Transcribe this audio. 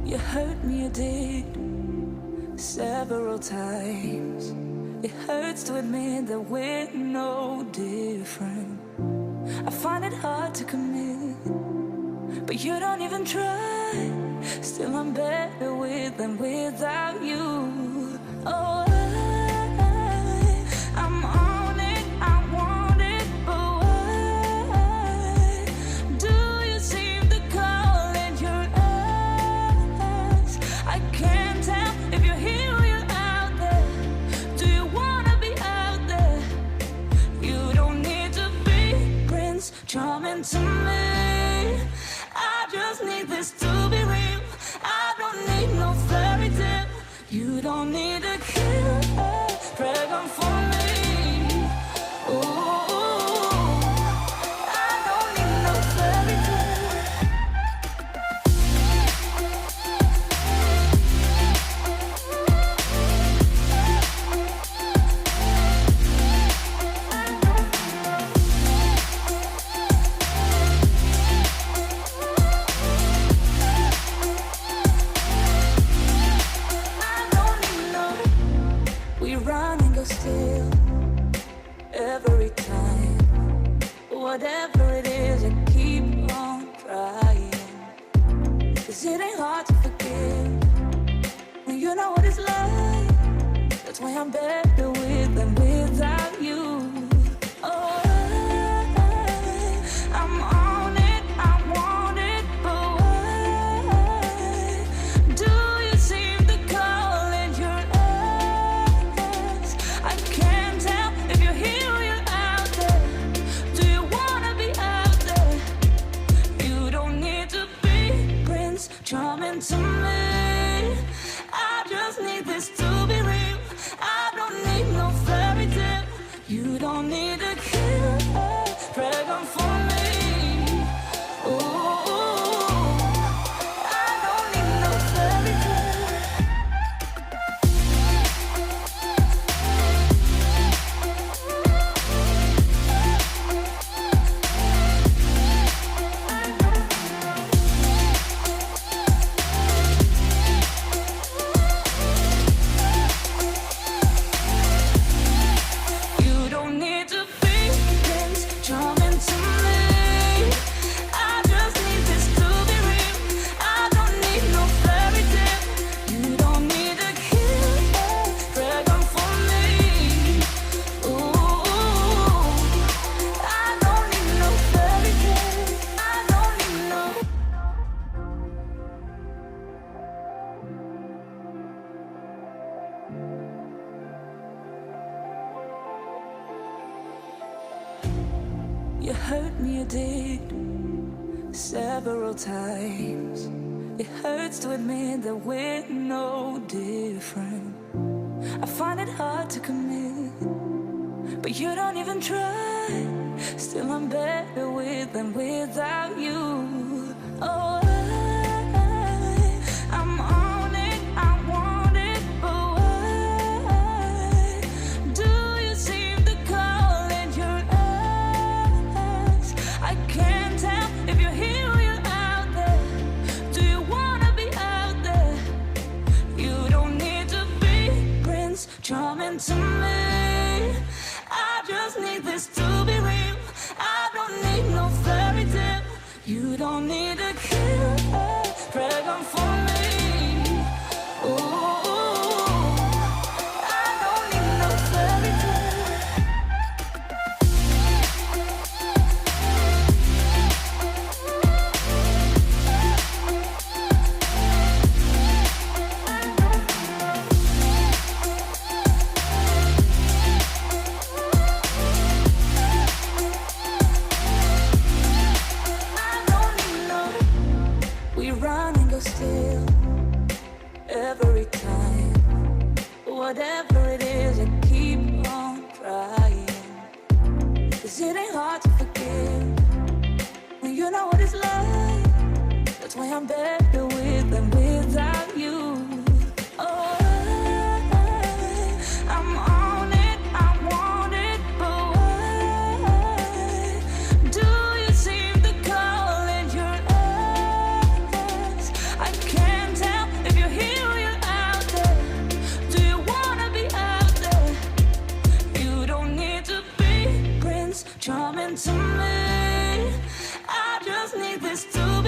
You hurt me, you did, several times. It hurts to admit that we're no different. I find it hard to commit, but you don't even try. Still I'm better with than without you. Oh, I'm on it, I want it, but why do you seem to call in your eyes? I can't tell if you're here or you're out there. Do you wanna be out there? You don't need to be Prince Charming to me. I just need this to be real. I don't need no fairy tale. You don't need a killer dragon for me. Ooh, I don't need no fairy tale. Run and go still every time. Whatever it is, I keep on trying. 'Cause it ain't hard to forgive when you know what it's like. That's why I'm better with than without you. Oh, I'm on it, I want it, but why do you seem to call in your eyes? I can't tell if you're here or you're out there. Do you wanna be out there? You don't need to be Prince Charming to me. I just need this to be real. I don't need no fairy tale. You don't need a killer dragon for me. Ooh, I don't need no fairy tale. You don't need to be Prince Charming to me. I just need this to be real. I don't need no fairy tale. You don't need a killer dragon for me. Ooh, I don't need no fairy tale. I don't need no. You hurt me, you did, several times. It hurts to admit that we're no different. I find it hard to commit, but you don't even try. Still I'm better with than without you. Oh, I'm on it, I want it, but why do you seem to call in your eyes? I can't tell if you're here or you're out there. Do you wanna be out there? You don't need to be Prince Charming to me. I just need this to be real. I don't need no fairy tale. You don't need a killer dragon for me. Ooh, I don't need no fairy tale. We run and go still every time. Whatever it is, I keep on trying. 'Cause it ain't hard to forgive when you know what it's like. That's why I'm better with than without you. Oh, I'm on it, I want it, but why do you seem to call in your eyes? I can't tell me. I just need this to